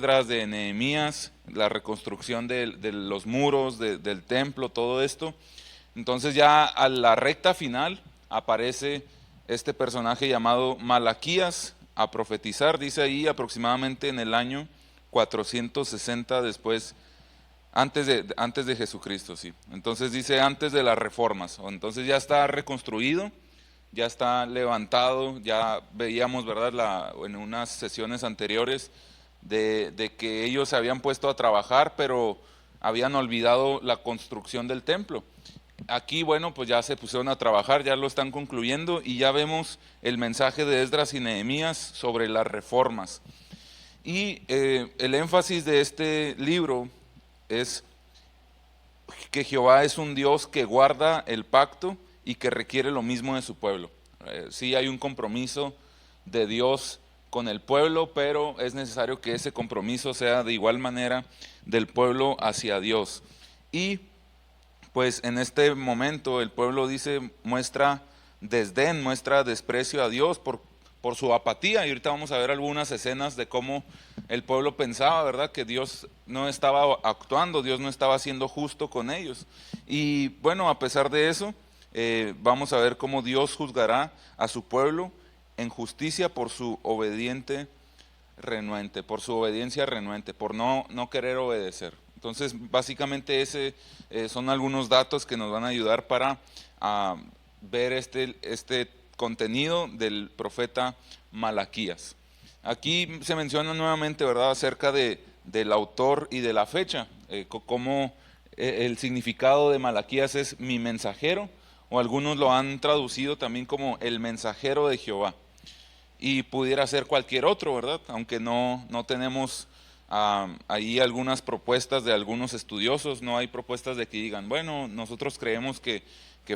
de Nehemías, la reconstrucción de los muros, del templo, todo esto. Entonces ya a la recta final aparece este personaje llamado Malaquías a profetizar, dice ahí aproximadamente en el año 460 después, antes de Jesucristo, sí. Entonces dice antes de las reformas, entonces ya está reconstruido, ya está levantado, ya veíamos, ¿verdad?, en unas sesiones anteriores de que ellos se habían puesto a trabajar, pero habían olvidado la construcción del templo. Aquí, bueno, pues ya se pusieron a trabajar, ya lo están concluyendo y ya vemos el mensaje de Esdras y Nehemías sobre las reformas. Y el énfasis de este libro es que Jehová es un Dios que guarda el pacto y que requiere lo mismo de su pueblo. Sí hay un compromiso de Dios con el pueblo, pero es necesario que ese compromiso sea de igual manera del pueblo hacia Dios. Y pues en este momento el pueblo muestra desdén, muestra desprecio a Dios por su apatía. Y ahorita vamos a ver algunas escenas de cómo el pueblo pensaba, ¿verdad?, que Dios no estaba actuando, Dios no estaba siendo justo con ellos. Y bueno, a pesar de eso, vamos a ver cómo Dios juzgará a su pueblo en justicia por su por su obediencia renuente, por no querer obedecer. Entonces, básicamente son algunos datos que nos van a ayudar para ver este contenido del profeta Malaquías. Aquí se menciona nuevamente, ¿verdad?, acerca del autor y de la fecha, cómo el significado de Malaquías es mi mensajero, o algunos lo han traducido también como el mensajero de Jehová. Y pudiera ser cualquier otro, ¿verdad? Aunque no tenemos ahí algunas propuestas de algunos estudiosos, no hay propuestas de que digan, bueno, nosotros creemos que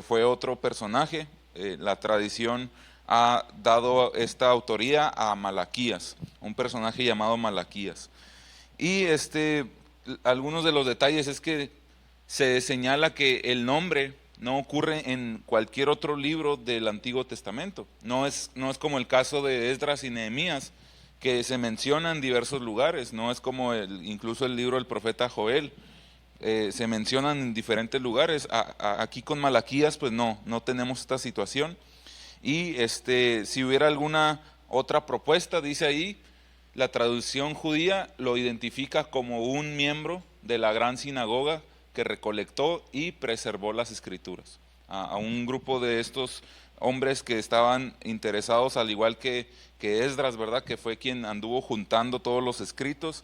fue otro personaje. La tradición ha dado esta autoría a Malaquías, un personaje llamado Malaquías. Y algunos de los detalles es que se señala que el nombre no ocurre en cualquier otro libro del Antiguo Testamento. No es como el caso de Esdras y Nehemías, que se menciona en diversos lugares. No es como incluso el libro del profeta Joel, se mencionan en diferentes lugares. Aquí con Malaquías pues no tenemos esta situación. Y si hubiera alguna otra propuesta, dice ahí, la traducción judía lo identifica como un miembro de la gran sinagoga que recolectó y preservó las escrituras. A un grupo de estos hombres que estaban interesados, al igual que Esdras, ¿verdad?, que fue quien anduvo juntando todos los escritos,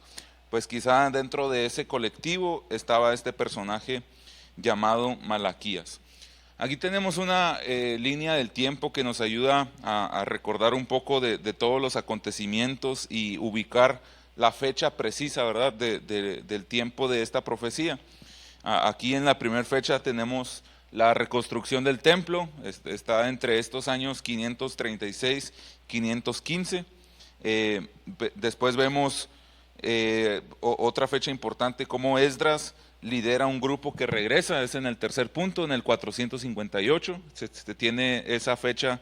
pues quizá dentro de ese colectivo estaba este personaje llamado Malaquías. Aquí tenemos una línea del tiempo que nos ayuda a recordar un poco de todos los acontecimientos y ubicar la fecha precisa, ¿verdad?, del tiempo de esta profecía. Aquí en la primera fecha tenemos la reconstrucción del templo, está entre estos años 536, 515. Después vemos otra fecha importante, como Esdras lidera un grupo que regresa, es en el tercer punto, en el 458, se tiene esa fecha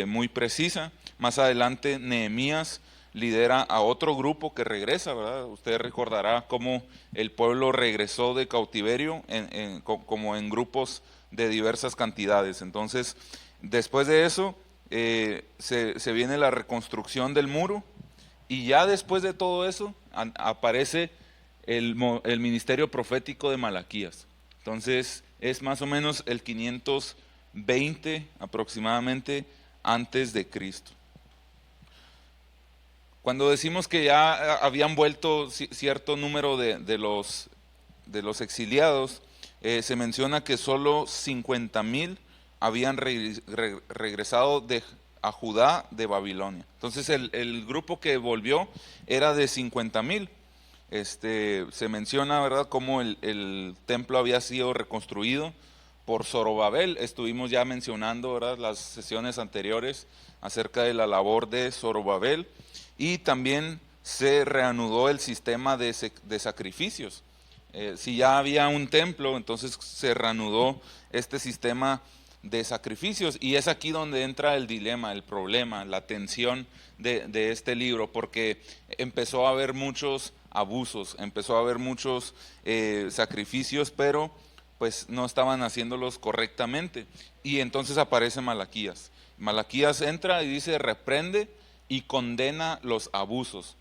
muy precisa. Más adelante Nehemías lidera a otro grupo que regresa, ¿verdad? Usted recordará cómo el pueblo regresó de cautiverio como en grupos de diversas cantidades. Entonces, después de eso, se viene la reconstrucción del muro, y ya después de todo eso aparece el ministerio profético de Malaquías. Entonces es más o menos el 520 aproximadamente antes de Cristo. Cuando decimos que ya habían vuelto cierto número de los exiliados, se menciona que solo 50,000 habían regresado a Judá de Babilonia. Entonces el grupo que volvió era de 50,000. Se menciona, ¿verdad?, cómo el templo había sido reconstruido por Zorobabel. Estuvimos ya mencionando, ¿verdad?, las sesiones anteriores acerca de la labor de Zorobabel, y también se reanudó el sistema de sacrificios. Si ya había un templo, entonces se reanudó este sistema de sacrificios. Y es aquí donde entra el dilema, el problema, la tensión de este libro, porque empezó a haber muchos abusos, empezó a haber muchos sacrificios, pero pues no estaban haciéndolos correctamente. Y entonces aparece Malaquías. Malaquías entra y dice, reprende y condena los abusos.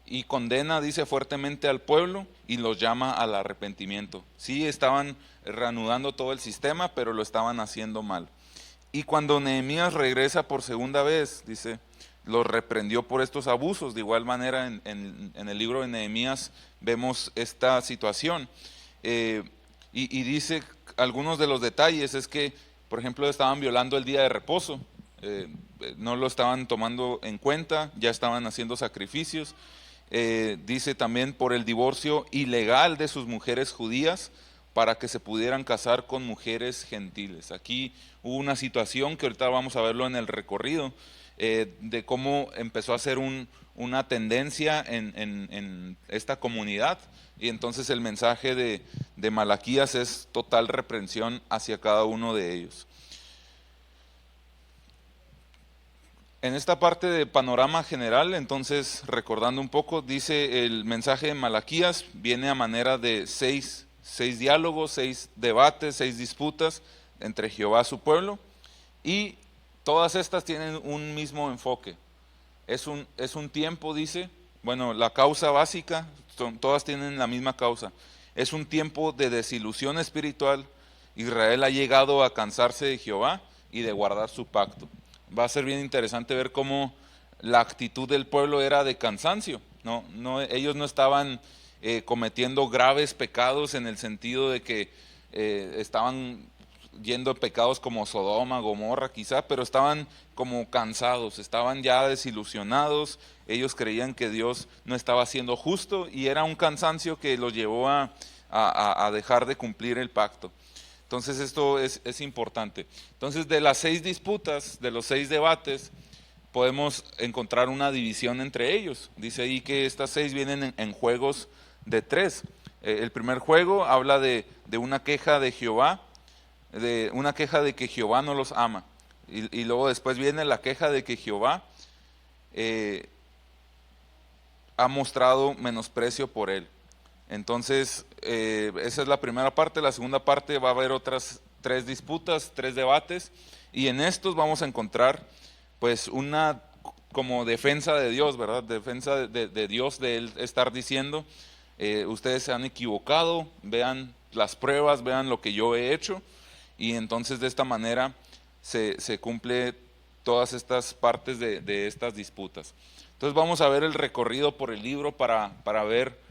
Y condena, dice, fuertemente al pueblo y los llama al arrepentimiento. Sí, estaban reanudando todo el sistema, pero lo estaban haciendo mal. Y cuando Nehemías regresa por segunda vez, dice, los reprendió por estos abusos. De igual manera, en el libro de Nehemías vemos esta situación. Y dice, algunos de los detalles es que, por ejemplo, estaban violando el día de reposo. No lo estaban tomando en cuenta, ya estaban haciendo sacrificios. Dice también por el divorcio ilegal de sus mujeres judías para que se pudieran casar con mujeres gentiles. Aquí hubo una situación que ahorita vamos a verlo en el recorrido, de cómo empezó a ser una tendencia en esta comunidad, y entonces el mensaje de Malaquías es total reprensión hacia cada uno de ellos. En esta parte de panorama general, entonces, recordando un poco, dice el mensaje de Malaquías, viene a manera de seis diálogos, 6 debates, 6 disputas entre Jehová y su pueblo, y todas estas tienen un mismo enfoque. Es un tiempo, dice, bueno, la causa básica, todas tienen la misma causa. Es un tiempo de desilusión espiritual. Israel ha llegado a cansarse de Jehová y de guardar su pacto. Va a ser bien interesante ver cómo la actitud del pueblo era de cansancio. Ellos no estaban cometiendo graves pecados en el sentido de que estaban yendo a pecados como Sodoma, Gomorra quizá, pero estaban como cansados, estaban ya desilusionados. Ellos creían que Dios no estaba siendo justo y era un cansancio que los llevó a dejar de cumplir el pacto. Entonces esto es importante. Entonces de las 6 disputas, de los 6 debates, podemos encontrar una división entre ellos. Dice ahí que estas 6 vienen en juegos de 3. El primer juego habla de una queja de Jehová, de una queja de que Jehová no los ama. Y luego después viene la queja de que Jehová ha mostrado menosprecio por él. Entonces, esa es la primera parte. La segunda parte va a haber otras 3 disputas, 3 debates, y en estos vamos a encontrar pues una como defensa de Dios, ¿verdad? Defensa de Dios, de él estar diciendo, ustedes se han equivocado, vean las pruebas, vean lo que yo he hecho, y entonces de esta manera se cumple todas estas partes de estas disputas. Entonces vamos a ver el recorrido por el libro para ver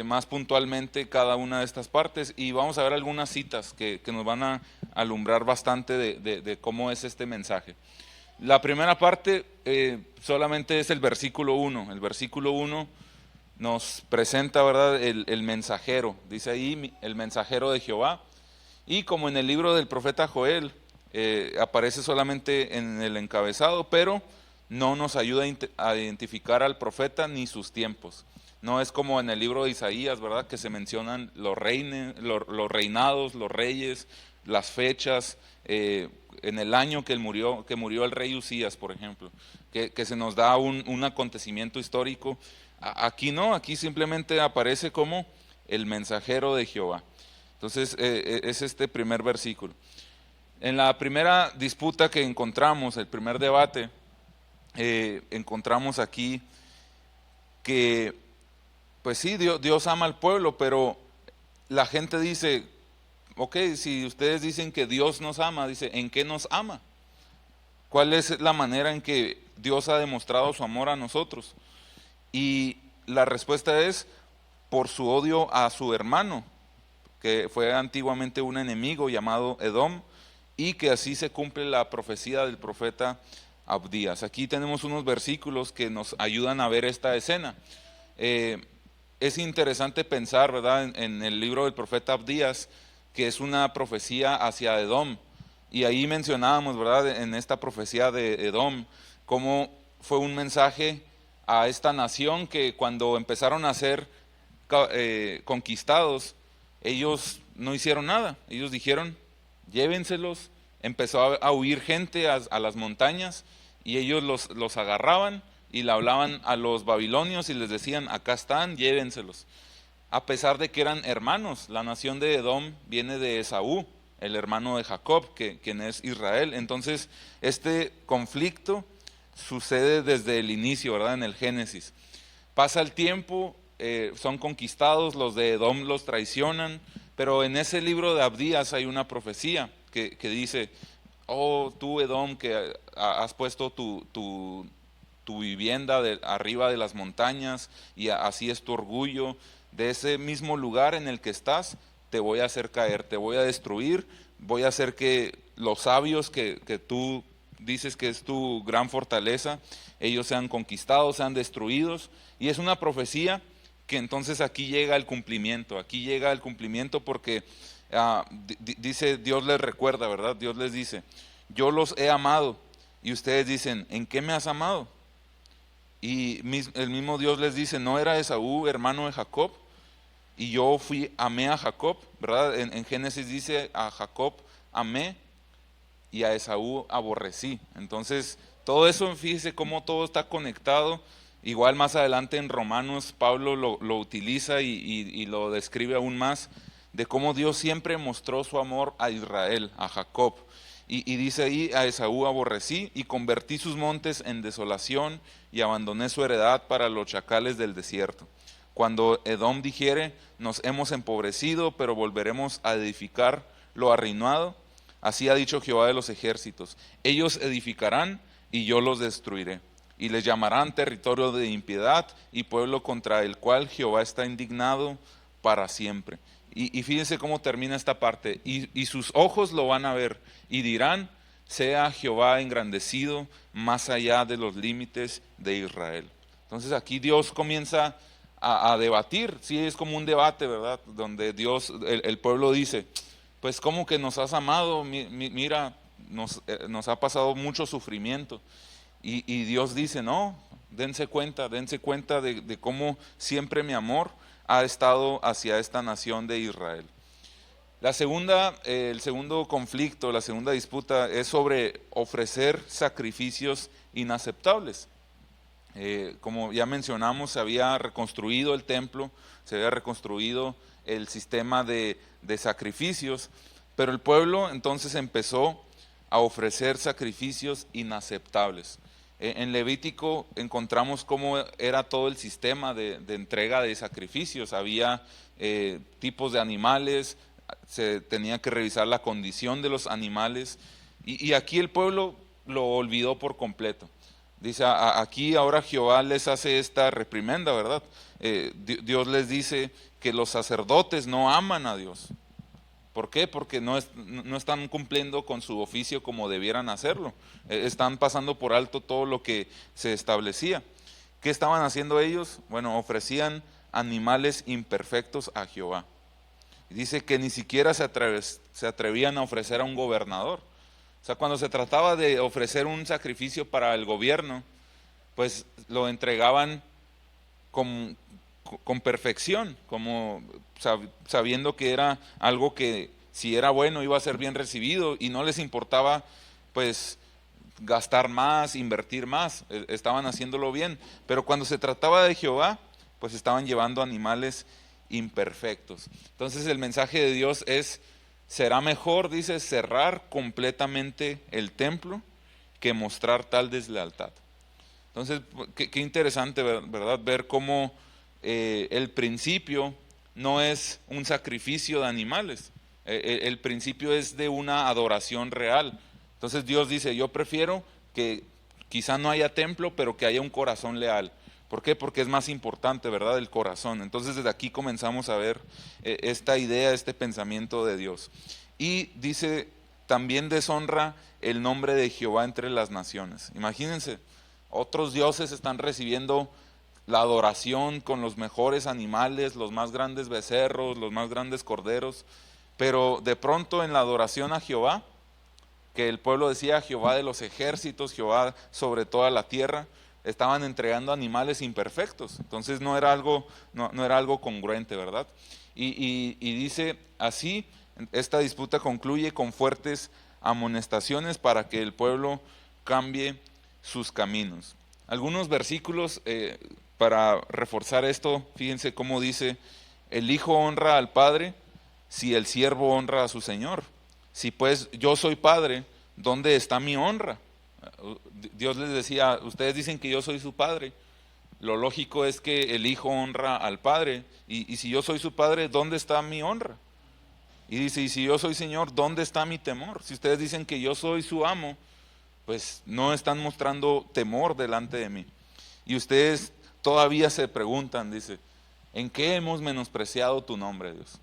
más puntualmente cada una de estas partes, y vamos a ver algunas citas que nos van a alumbrar bastante de cómo es este mensaje. La primera parte solamente es el versículo 1. El versículo 1 nos presenta, ¿verdad?, el mensajero. Dice ahí el mensajero de Jehová, y como en el libro del profeta Joel aparece solamente en el encabezado, pero no nos ayuda a identificar al profeta ni sus tiempos. No es como en el libro de Isaías, ¿verdad?, que se mencionan los reinados, los reyes, las fechas, en el año que murió el rey Usías, por ejemplo, que se nos da un acontecimiento histórico. Aquí no, aquí simplemente aparece como el mensajero de Jehová. Entonces es este primer versículo. En la primera disputa que encontramos, el primer debate, encontramos aquí que pues sí, Dios ama al pueblo, pero la gente dice, ok, si ustedes dicen que Dios nos ama, dice, ¿en qué nos ama? ¿Cuál es la manera en que Dios ha demostrado su amor a nosotros? Y la respuesta es por su odio a su hermano, que fue antiguamente un enemigo llamado Edom, y que así se cumple la profecía del profeta Abdías. Aquí tenemos unos versículos que nos ayudan a ver esta escena. Es interesante pensar, ¿verdad?, en el libro del profeta Abdías, que es una profecía hacia Edom, y ahí mencionábamos, ¿verdad?, en esta profecía de Edom, cómo fue un mensaje a esta nación que cuando empezaron a ser conquistados, ellos no hicieron nada. Ellos dijeron, llévenselos, empezó a huir gente a las montañas y ellos los agarraban y le hablaban a los babilonios y les decían, acá están, llévenselos. A pesar de que eran hermanos, la nación de Edom viene de Esaú, el hermano de Jacob, quien es Israel. Entonces, este conflicto sucede desde el inicio, ¿verdad? En el Génesis. Pasa el tiempo, son conquistados, los de Edom los traicionan, pero en ese libro de Abdías hay una profecía que dice, oh tú Edom que has puesto tu vivienda arriba de las montañas y así es tu orgullo, de ese mismo lugar en el que estás te voy a hacer caer, te voy a destruir, voy a hacer que los sabios que tú dices que es tu gran fortaleza, ellos sean conquistados, sean destruidos, y es una profecía que entonces aquí llega el cumplimiento porque dice, Dios les recuerda, ¿verdad? Dios les dice, yo los he amado, y ustedes dicen, ¿en qué me has amado? Y el mismo Dios les dice, ¿no era Esaú hermano de Jacob? Y yo amé a Jacob, ¿verdad? En Génesis dice, a Jacob amé y a Esaú aborrecí. Entonces, todo eso, fíjese cómo todo está conectado. Igual más adelante en Romanos, Pablo lo utiliza y lo describe aún más, de cómo Dios siempre mostró su amor a Israel, a Jacob. Y dice ahí, a Esaú aborrecí y convertí sus montes en desolación y abandoné su heredad para los chacales del desierto. Cuando Edom dijere, nos hemos empobrecido, pero volveremos a edificar lo arruinado, así ha dicho Jehová de los ejércitos, ellos edificarán y yo los destruiré, y les llamarán territorio de impiedad y pueblo contra el cual Jehová está indignado para siempre. Y fíjense cómo termina esta parte, y sus ojos lo van a ver y dirán, sea Jehová engrandecido más allá de los límites de Israel. Entonces aquí Dios comienza a debatir, sí es como un debate, ¿verdad? Donde Dios, el pueblo dice, pues ¿cómo que nos has amado? Mira, nos ha pasado mucho sufrimiento. Y Dios dice, no, dense cuenta de cómo siempre mi amor ha estado hacia esta nación de Israel. El segundo conflicto, la segunda disputa es sobre ofrecer sacrificios inaceptables. Como ya mencionamos, se había reconstruido el templo, se había reconstruido el sistema de sacrificios, pero el pueblo entonces empezó a ofrecer sacrificios inaceptables. En Levítico encontramos cómo era todo el sistema de entrega de sacrificios. Había tipos de animales, se tenía que revisar la condición de los animales, y aquí el pueblo lo olvidó por completo. Dice, aquí ahora Jehová les hace esta reprimenda, ¿verdad? Dios les dice que los sacerdotes no aman a Dios. ¿Por qué? Porque no están cumpliendo con su oficio como debieran hacerlo. Están pasando por alto todo lo que se establecía. ¿Qué estaban haciendo ellos? Bueno, ofrecían animales imperfectos a Jehová. Dice que ni siquiera se atrevían a ofrecer a un gobernador. O sea, cuando se trataba de ofrecer un sacrificio para el gobierno, pues lo entregaban con perfección, como sabiendo que era algo que si era bueno iba a ser bien recibido, y no les importaba pues gastar más, invertir más, estaban haciéndolo bien. Pero cuando se trataba de Jehová, pues estaban llevando animales imperfectos. Entonces el mensaje de Dios es, será mejor, dice, cerrar completamente el templo que mostrar tal deslealtad. Entonces, qué interesante, ¿verdad? Ver cómo el principio no es un sacrificio de animales, el principio es de una adoración real. Entonces Dios dice, yo prefiero que quizá no haya templo, pero que haya un corazón leal. ¿Por qué? Porque es más importante, ¿verdad?, el corazón. Entonces desde aquí comenzamos a ver esta idea, este pensamiento de Dios. Y dice, también deshonra el nombre de Jehová entre las naciones. Imagínense, otros dioses están recibiendo la adoración con los mejores animales, los más grandes becerros, los más grandes corderos, pero de pronto en la adoración a Jehová, que el pueblo decía Jehová de los ejércitos, Jehová sobre toda la tierra, estaban entregando animales imperfectos. Entonces no era algo congruente, ¿verdad? Y dice así, esta disputa concluye con fuertes amonestaciones para que el pueblo cambie sus caminos. Algunos versículos para reforzar esto, fíjense cómo dice: el hijo honra al padre si el siervo honra a su señor. Si pues yo soy padre, ¿dónde está mi honra? Dios les decía: ustedes dicen que yo soy su padre. Lo lógico es que el hijo honra al padre, y si yo soy su padre, ¿dónde está mi honra? Y dice: y si yo soy señor, ¿dónde está mi temor? Si ustedes dicen que yo soy su amo, pues no están mostrando temor delante de mí. Y ustedes todavía se preguntan, dice: ¿en qué hemos menospreciado tu nombre, Dios?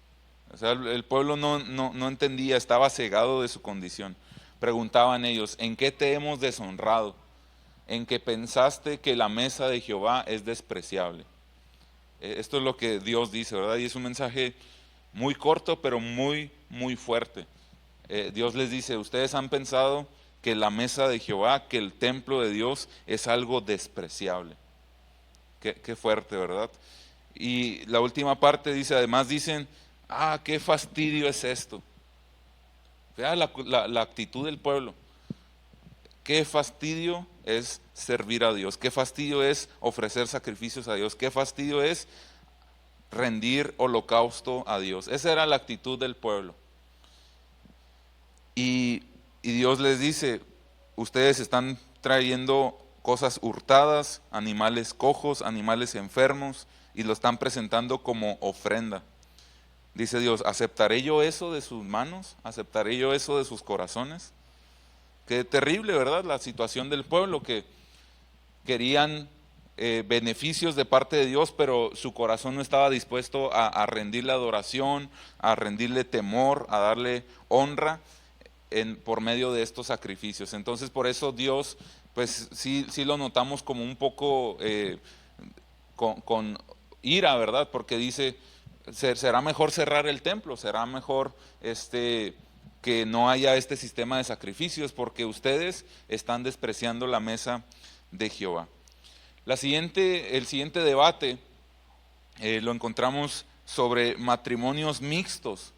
O sea, el pueblo no entendía, estaba cegado de su condición. Preguntaban ellos: ¿en qué te hemos deshonrado? En que pensaste que la mesa de Jehová es despreciable. Esto es lo que Dios dice, ¿verdad? Y es un mensaje muy corto, pero muy, muy fuerte. Dios les dice: ustedes han pensado que la mesa de Jehová, que el templo de Dios es algo despreciable. Qué fuerte, ¿verdad? Y la última parte dice, además dicen: qué fastidio es esto. Vea la actitud del pueblo. Qué fastidio es servir a Dios, qué fastidio es ofrecer sacrificios a Dios, qué fastidio es rendir holocausto a Dios. Esa era la actitud del pueblo. Y Dios les dice: ustedes están trayendo cosas hurtadas, animales cojos, animales enfermos, y lo están presentando como ofrenda. Dice Dios: ¿aceptaré yo eso de sus manos? ¿Aceptaré yo eso de sus corazones? Qué terrible, ¿verdad? La situación del pueblo, que querían beneficios de parte de Dios, pero su corazón no estaba dispuesto a rendirle adoración, a rendirle temor, a darle honra por medio de estos sacrificios. Entonces, por eso Dios, pues sí lo notamos como un poco con ira, ¿verdad? Porque dice: será mejor cerrar el templo, será mejor que no haya este sistema de sacrificios, porque ustedes están despreciando la mesa de Jehová. El siguiente debate lo encontramos sobre matrimonios mixtos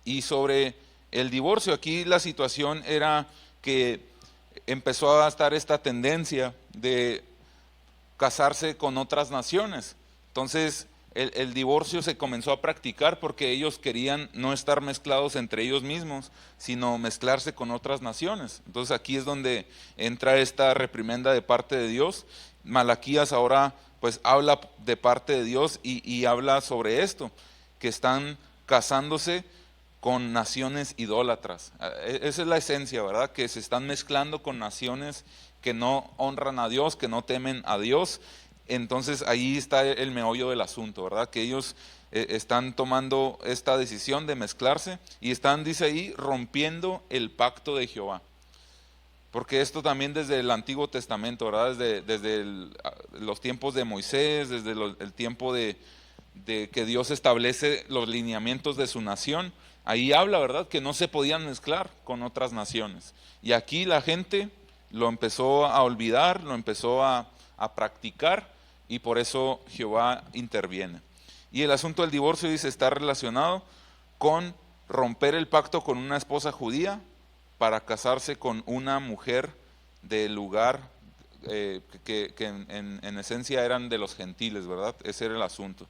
y sobre el divorcio. Aquí la situación era que empezó a estar esta tendencia de casarse con otras naciones. Entonces el divorcio se comenzó a practicar porque ellos querían no estar mezclados entre ellos mismos, sino mezclarse con otras naciones. Entonces aquí es donde entra esta reprimenda de parte de Dios. Malaquías ahora pues habla de parte de Dios y habla sobre esto, que están casándose con naciones idólatras. Esa es la esencia, ¿verdad? Que se están mezclando con naciones que no honran a Dios, que no temen a Dios. Entonces ahí está el meollo del asunto, ¿verdad? Que ellos están tomando esta decisión de mezclarse y están, dice ahí, rompiendo el pacto de Jehová. Porque esto también desde el Antiguo Testamento, ¿verdad? Desde los tiempos de Moisés, desde el tiempo de que Dios establece los lineamientos de su nación, ahí habla, ¿verdad?, que no se podían mezclar con otras naciones. Y aquí la gente lo empezó a olvidar, lo empezó a practicar, y por eso Jehová interviene. Y el asunto del divorcio, dice, está relacionado con romper el pacto con una esposa judía para casarse con una mujer del lugar que en esencia eran de los gentiles, ¿verdad? Ese era el asunto.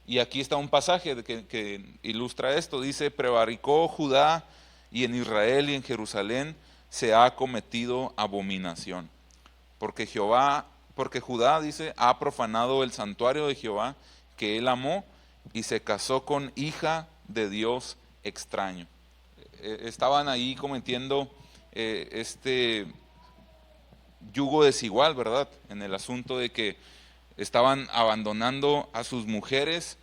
Y aquí está un pasaje que ilustra esto. Dice: prevaricó Judá, y en Israel y en Jerusalén se ha cometido abominación. Porque Judá, dice, ha profanado el santuario de Jehová que él amó, y se casó con hija de Dios extraño. Estaban ahí cometiendo este yugo desigual, ¿verdad? En el asunto de que estaban abandonando a sus mujeres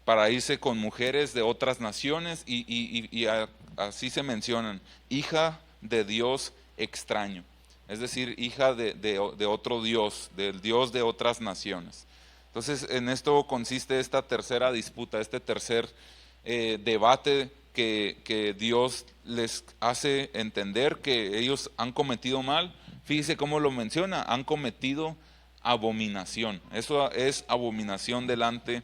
para irse con mujeres de otras naciones, y así se mencionan: hija de Dios extraño. Es decir, hija de otro Dios, del Dios de otras naciones. Entonces, en esto consiste esta tercera disputa, este tercer debate que Dios les hace entender que ellos han cometido mal. Fíjese cómo lo menciona: han cometido abominación. Eso es abominación delante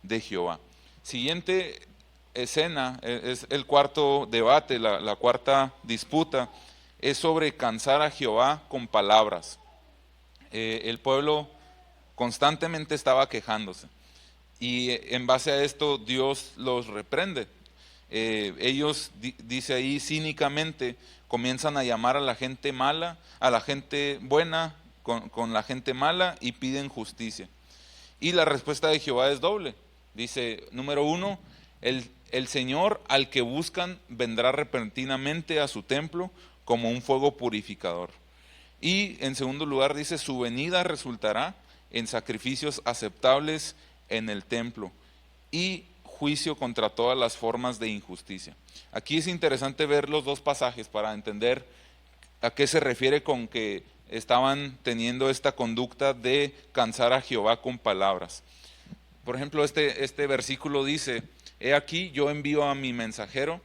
de Jehová. Siguiente escena, es el cuarto debate, la cuarta disputa, es sobre cansar a Jehová con palabras. El pueblo constantemente estaba quejándose y en base a esto Dios los reprende. Ellos, dice ahí, cínicamente comienzan a llamar a la gente mala, a la gente buena con la gente mala, y piden justicia. Y la respuesta de Jehová es doble. Dice, número uno, el Señor al que buscan vendrá repentinamente a su templo como un fuego purificador. Y en segundo lugar dice, su venida resultará en sacrificios aceptables en el templo y juicio contra todas las formas de injusticia. Aquí es interesante ver los dos pasajes para entender a qué se refiere con que estaban teniendo esta conducta de cansar a Jehová con palabras. Por ejemplo, este versículo dice, he aquí yo envío a mi mensajero,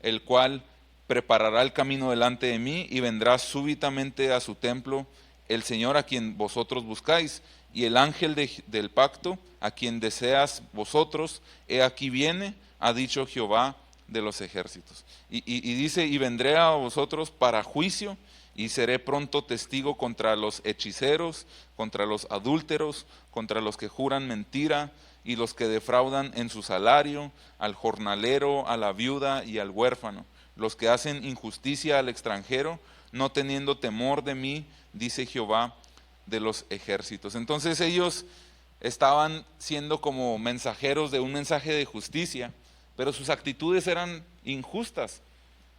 el cual preparará el camino delante de mí, y vendrá súbitamente a su templo el Señor a quien vosotros buscáis, y el ángel del pacto a quien deseas vosotros, he aquí viene, ha dicho Jehová de los ejércitos. Y dice, y vendré a vosotros para juicio, y seré pronto testigo contra los hechiceros, contra los adúlteros, contra los que juran mentira, y los que defraudan en su salario, al jornalero, a la viuda y al huérfano, los que hacen injusticia al extranjero, no teniendo temor de mí, dice Jehová de los ejércitos. Entonces ellos estaban siendo como mensajeros de un mensaje de justicia, pero sus actitudes eran injustas.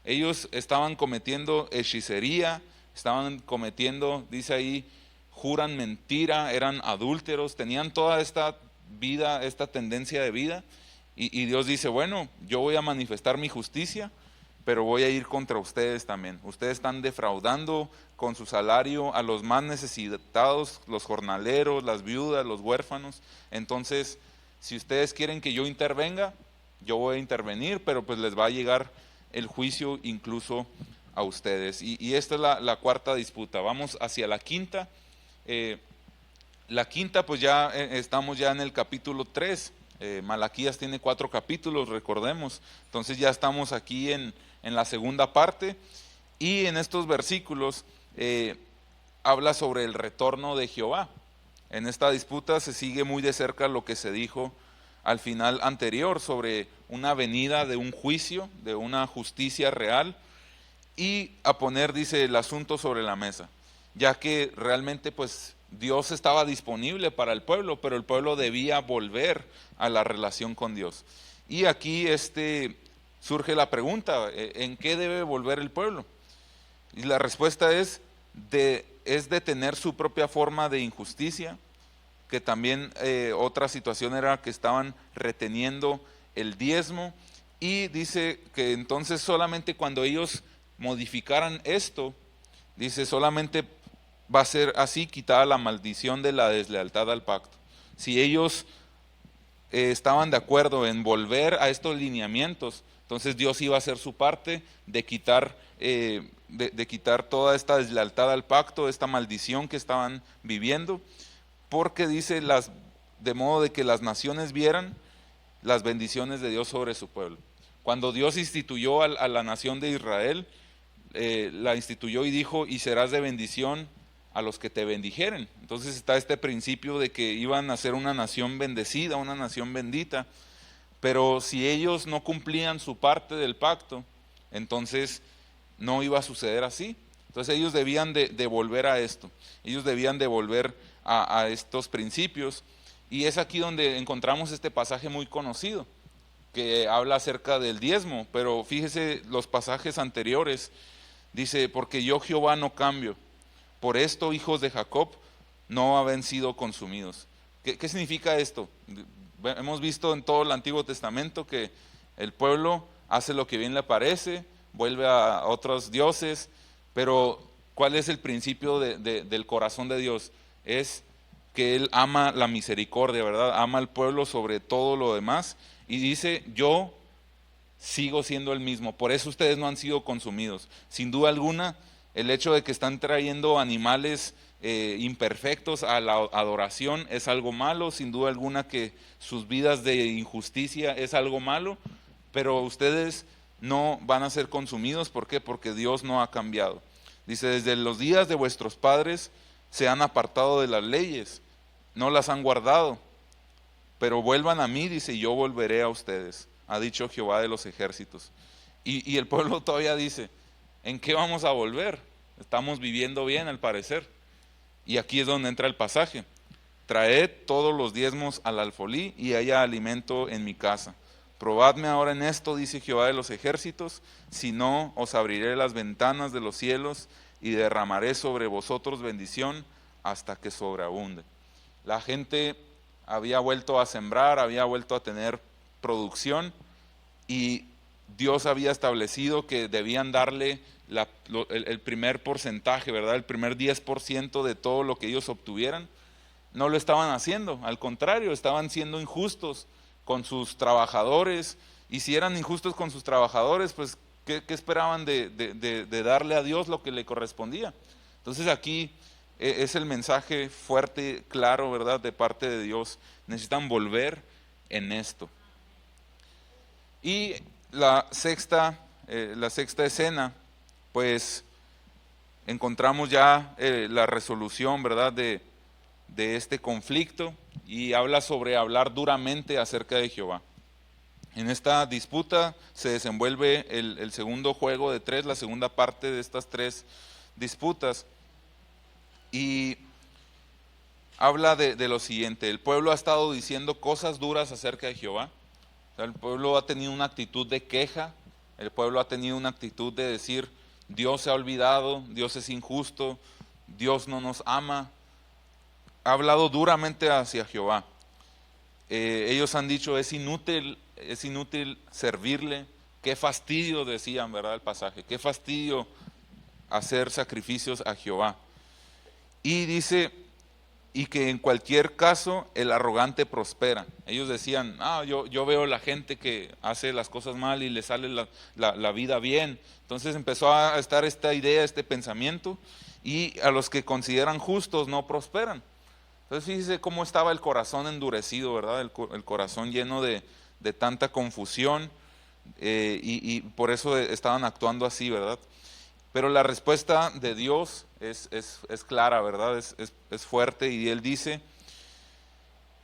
Ellos estaban cometiendo hechicería, estaban cometiendo, dice ahí, juran mentira, eran adúlteros, tenían toda esta vida, esta tendencia de vida, y Dios dice, bueno, yo voy a manifestar mi justicia, pero voy a ir contra ustedes también. Ustedes están defraudando con su salario a los más necesitados, los jornaleros, las viudas, los huérfanos. Entonces, si ustedes quieren que yo intervenga, yo voy a intervenir, pero pues les va a llegar el juicio incluso a ustedes. Y esta es la cuarta disputa. Vamos hacia la quinta. La quinta, pues ya estamos ya en el capítulo 3. Malaquías tiene 4 capítulos, recordemos. Entonces ya estamos aquí en la segunda parte, y en estos versículos habla sobre el retorno de Jehová. En esta disputa se sigue muy de cerca lo que se dijo al final anterior sobre una venida de un juicio, de una justicia real, y a poner, dice, el asunto sobre la mesa, ya que realmente pues Dios estaba disponible para el pueblo, pero el pueblo debía volver a la relación con Dios. Y aquí surge la pregunta, ¿en qué debe volver el pueblo? Y la respuesta es de tener su propia forma de injusticia, que también otra situación era que estaban reteniendo el diezmo, y dice que entonces solamente cuando ellos modificaran esto, dice, solamente va a ser así quitada la maldición de la deslealtad al pacto. Si ellos estaban de acuerdo en volver a estos lineamientos, entonces Dios iba a hacer su parte de quitar, de quitar toda esta deslealtad al pacto, esta maldición que estaban viviendo, porque dice, de modo de que las naciones vieran las bendiciones de Dios sobre su pueblo. Cuando Dios instituyó a la nación de Israel, la instituyó y dijo, y serás de bendición a los que te bendijeren. Entonces está este principio de que iban a ser una nación bendecida, una nación bendita, pero si ellos no cumplían su parte del pacto, entonces no iba a suceder así. Entonces ellos debían de volver a esto, ellos debían de volver a estos principios, y es aquí donde encontramos este pasaje muy conocido, que habla acerca del diezmo, pero fíjese los pasajes anteriores, dice, porque yo Jehová no cambio, por esto hijos de Jacob no habían sido consumidos. ¿Qué significa esto? Hemos visto en todo el Antiguo Testamento que el pueblo hace lo que bien le parece, vuelve a otros dioses, pero ¿cuál es el principio del corazón de Dios? Es que Él ama la misericordia, ¿verdad? Ama al pueblo sobre todo lo demás, y dice, yo sigo siendo el mismo, por eso ustedes no han sido consumidos. Sin duda alguna, el hecho de que están trayendo animales imperfectos a la adoración es algo malo, sin duda alguna que sus vidas de injusticia es algo malo, pero ustedes no van a ser consumidos. ¿Por qué? Porque Dios no ha cambiado. Dice, desde los días de vuestros padres se han apartado de las leyes, no las han guardado, pero vuelvan a mí, dice, y yo volveré a ustedes, ha dicho Jehová de los ejércitos. Y el pueblo todavía dice, ¿en qué vamos a volver? Estamos viviendo bien al parecer. Y aquí es donde entra el pasaje. Traed todos los diezmos al alfolí y haya alimento en mi casa. Probadme ahora en esto, dice Jehová de los ejércitos, si no, os abriré las ventanas de los cielos y derramaré sobre vosotros bendición hasta que sobreabunde. La gente había vuelto a sembrar, había vuelto a tener producción, y Dios había establecido que debían darle el primer porcentaje, ¿verdad? El primer 10% de todo lo que ellos obtuvieran. No lo estaban haciendo, al contrario, estaban siendo injustos con sus trabajadores, y si eran injustos con sus trabajadores, pues ¿qué esperaban de darle a Dios lo que le correspondía? Entonces aquí es el mensaje fuerte, claro, ¿verdad?, de parte de Dios. Necesitan volver en esto. Y la sexta escena, pues encontramos ya la resolución, ¿verdad?, de este conflicto, y habla sobre hablar duramente acerca de Jehová. En esta disputa se desenvuelve el segundo juego de tres, la segunda parte de estas tres disputas, y habla de lo siguiente. El pueblo ha estado diciendo cosas duras acerca de Jehová. O sea, el pueblo ha tenido una actitud de queja, el pueblo ha tenido una actitud de decir, Dios se ha olvidado, Dios es injusto, Dios no nos ama. Ha hablado duramente hacia Jehová. Ellos han dicho, es inútil servirle. Qué fastidio, decían, ¿verdad?, el pasaje, qué fastidio hacer sacrificios a Jehová. Y dice, y que en cualquier caso el arrogante prospera. Ellos decían, yo veo la gente que hace las cosas mal y le sale la vida bien. Entonces empezó a estar esta idea, este pensamiento, y a los que consideran justos no prosperan. Entonces fíjese cómo estaba el corazón endurecido, ¿verdad? El corazón lleno de tanta confusión, y por eso estaban actuando así, ¿verdad? Pero la respuesta de Dios es clara, ¿verdad? Es fuerte, y Él dice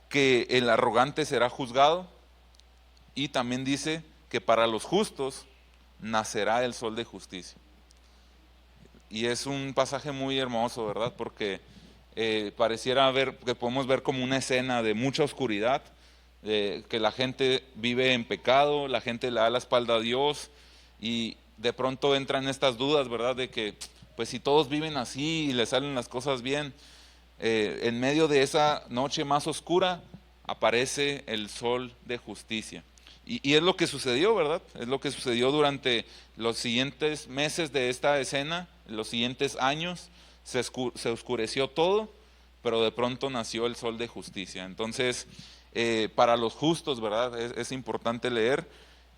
que el arrogante será juzgado, y también dice que para los justos nacerá el sol de justicia. Y es un pasaje muy hermoso, ¿verdad? Porque pareciera que podemos ver como una escena de mucha oscuridad, que la gente vive en pecado, la gente le da la espalda a Dios, y de pronto entran estas dudas, ¿verdad?, de que pues si todos viven así y les salen las cosas bien, en medio de esa noche más oscura aparece el sol de justicia. Y es lo que sucedió, ¿verdad? Es lo que sucedió durante los siguientes meses de esta escena, los siguientes años. Se oscureció todo, pero de pronto nació el sol de justicia. Entonces, para los justos, ¿verdad? Es importante leer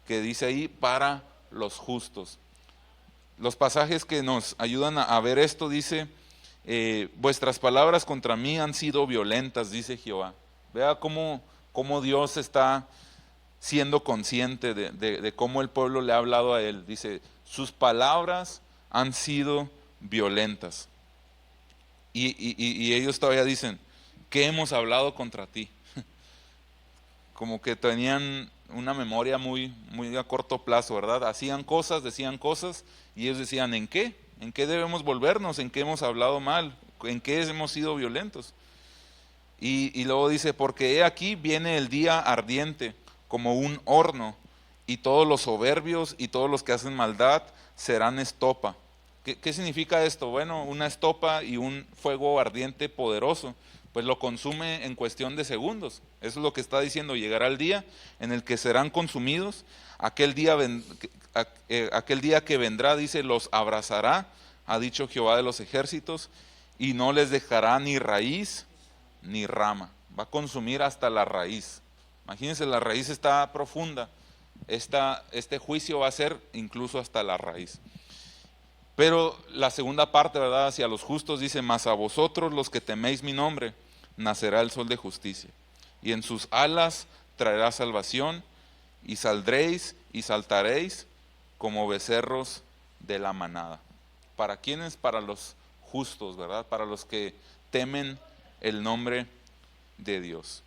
que dice ahí, para los justos. Los pasajes que nos ayudan a ver esto, dice, vuestras palabras contra mí han sido violentas, dice Jehová. Vea cómo Dios está siendo consciente de cómo el pueblo le ha hablado a él. Dice, sus palabras han sido violentas. Y ellos todavía dicen, ¿qué hemos hablado contra ti? Como que tenían una memoria muy a corto plazo, ¿verdad? Hacían cosas, decían cosas, y ellos decían, ¿en qué? ¿En qué debemos volvernos? ¿En qué hemos hablado mal? ¿En qué hemos sido violentos? Y luego dice, porque he aquí viene el día ardiente como un horno, y todos los soberbios y todos los que hacen maldad serán estopa. ¿Qué significa esto? Bueno, una estopa y un fuego ardiente poderoso, pues lo consume en cuestión de segundos. Eso es lo que está diciendo, llegará el día en el que serán consumidos. Aquel día que vendrá, dice, los abrazará, ha dicho Jehová de los ejércitos, y no les dejará ni raíz ni rama. Va a consumir hasta la raíz. Imagínense, la raíz está profunda. Este juicio va a ser incluso hasta la raíz. Pero la segunda parte, ¿verdad?, hacia los justos dice, mas a vosotros los que teméis mi nombre, nacerá el sol de justicia, y en sus alas traerá salvación, y saldréis y saltaréis como becerros de la manada. ¿Para quiénes? Para los justos, ¿verdad? Para los que temen el nombre de Dios.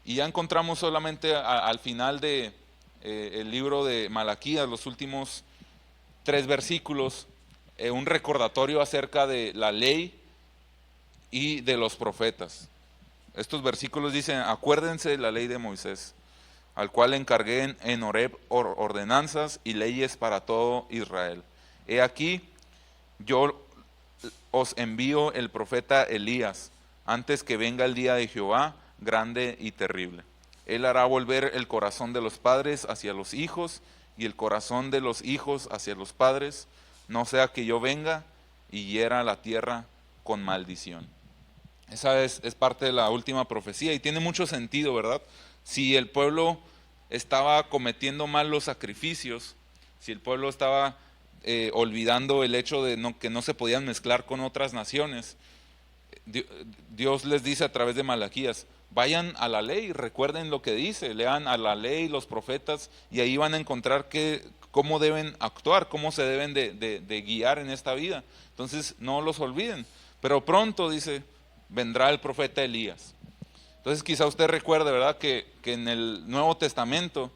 Y ya encontramos solamente al final de el libro de Malaquías, los últimos 3 versículos, un recordatorio acerca de la ley y de los profetas. Estos versículos dicen: acuérdense de la ley de Moisés, al cual encargué en Horeb ordenanzas y leyes para todo Israel. He aquí, yo os envío el profeta Elías, antes que venga el día de Jehová, grande y terrible. Él hará volver el corazón de los padres hacia los hijos, y el corazón de los hijos hacia los padres, no sea que yo venga y hiera la tierra con maldición. Esa es parte de la última profecía y tiene mucho sentido, ¿verdad? Si el pueblo estaba cometiendo mal los sacrificios, si el pueblo estaba olvidando el hecho de que no se podían mezclar con otras naciones, Dios les dice a través de Malaquías: vayan a la ley, recuerden lo que dice, lean a la ley, los profetas, y ahí van a encontrar cómo deben actuar, cómo se deben de guiar en esta vida. Entonces no los olviden. Pero pronto, dice, vendrá el profeta Elías. Entonces quizá usted recuerde, ¿verdad?, que en el Nuevo Testamento,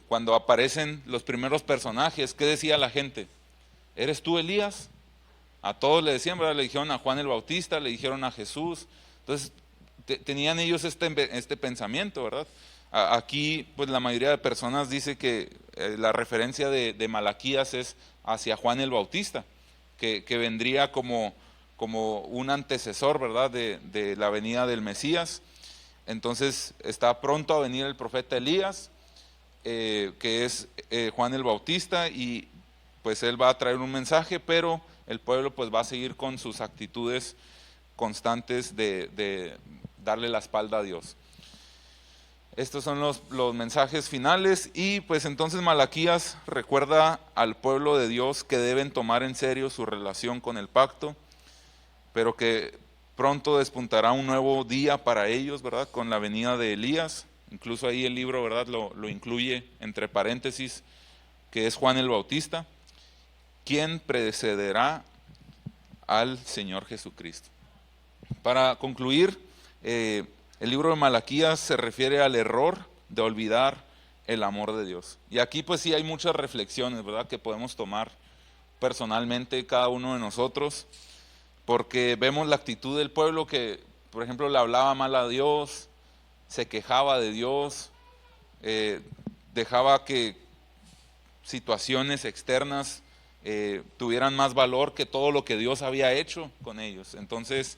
cuando aparecen los primeros personajes, ¿qué decía la gente? ¿Eres tú Elías? A todos le decían, ¿verdad? Le dijeron a Juan el Bautista, le dijeron a Jesús. Entonces tenían ellos este pensamiento, ¿verdad? Aquí pues la mayoría de personas dice que la referencia de Malaquías es hacia Juan el Bautista, que vendría como un antecesor, ¿verdad?, de la venida del Mesías. Entonces está pronto a venir el profeta Elías, que es Juan el Bautista, y pues él va a traer un mensaje, pero el pueblo pues va a seguir con sus actitudes constantes de darle la espalda a Dios. Estos son los mensajes finales, y pues entonces Malaquías recuerda al pueblo de Dios que deben tomar en serio su relación con el pacto, pero que pronto despuntará un nuevo día para ellos, ¿verdad?, con la venida de Elías. Incluso ahí el libro, ¿verdad?, lo incluye entre paréntesis, que es Juan el Bautista, quien precederá al Señor Jesucristo. Para concluir, el libro de Malaquías se refiere al error de olvidar el amor de Dios. Y aquí pues sí hay muchas reflexiones, ¿verdad?, que podemos tomar personalmente cada uno de nosotros, porque vemos la actitud del pueblo que, por ejemplo, le hablaba mal a Dios, se quejaba de Dios, dejaba que situaciones externas tuvieran más valor que todo lo que Dios había hecho con ellos. Entonces,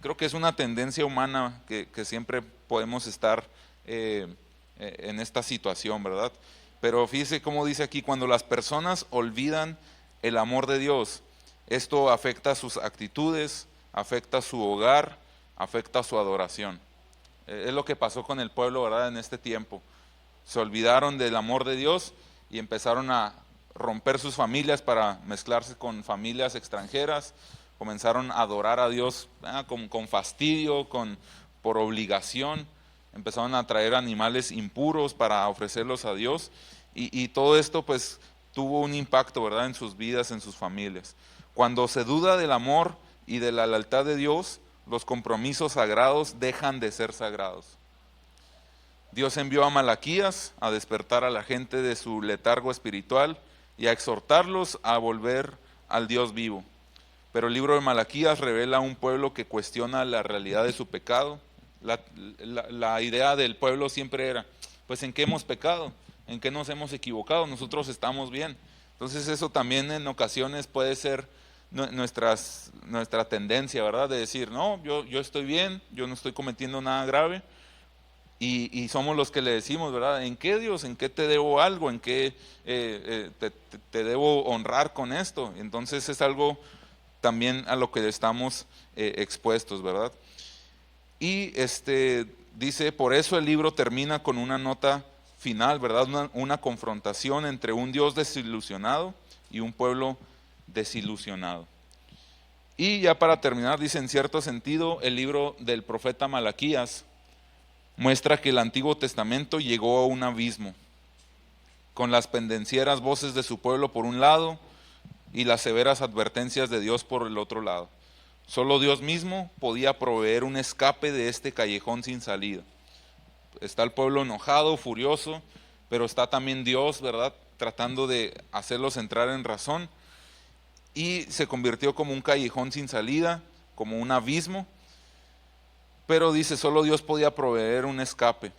creo que es una tendencia humana que siempre podemos estar en esta situación, ¿verdad? Pero fíjese cómo dice aquí: cuando las personas olvidan el amor de Dios, esto afecta sus actitudes, afecta su hogar, afecta su adoración. Es lo que pasó con el pueblo, ¿verdad?, en este tiempo. Se olvidaron del amor de Dios y empezaron a romper sus familias para mezclarse con familias extranjeras. Comenzaron a adorar a Dios con fastidio, por obligación. Empezaron a traer animales impuros para ofrecerlos a Dios, y todo esto pues tuvo un impacto, ¿verdad?, en sus vidas, en sus familias. Cuando se duda del amor y de la lealtad de Dios, los compromisos sagrados dejan de ser sagrados. Dios envió a Malaquías a despertar a la gente de su letargo espiritual y a exhortarlos a volver al Dios vivo. Pero el libro de Malaquías revela a un pueblo que cuestiona la realidad de su pecado. La idea del pueblo siempre era: pues ¿en qué hemos pecado? ¿En qué nos hemos equivocado? Nosotros estamos bien. Entonces eso también en ocasiones puede ser nuestra tendencia, ¿verdad?, de decir: no, yo estoy bien, yo no estoy cometiendo nada grave. Y somos los que le decimos, ¿verdad?, ¿en qué, Dios? ¿En qué te debo algo? ¿En qué te debo honrar con esto? Entonces es algo también a lo que estamos expuestos, ¿verdad? Y dice: por eso el libro termina con una nota final, ¿verdad?, una confrontación entre un Dios desilusionado y un pueblo desilusionado. Y ya para terminar, dice: en cierto sentido, el libro del profeta Malaquías muestra que el Antiguo Testamento llegó a un abismo, con las pendencieras voces de su pueblo por un lado y las severas advertencias de Dios por el otro lado. Solo Dios mismo podía proveer un escape de este callejón sin salida. Está el pueblo enojado, furioso, pero está también Dios, ¿verdad?, tratando de hacerlos entrar en razón, y se convirtió como un callejón sin salida, como un abismo. Pero dice, solo Dios podía proveer un escape.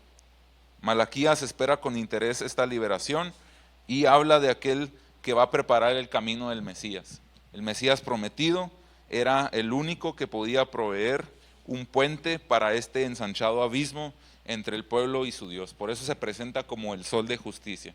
Malaquías espera con interés esta liberación y habla de aquel que va a preparar el camino del Mesías. El Mesías prometido era el único que podía proveer un puente para este ensanchado abismo entre el pueblo y su Dios. Por eso se presenta como el sol de justicia.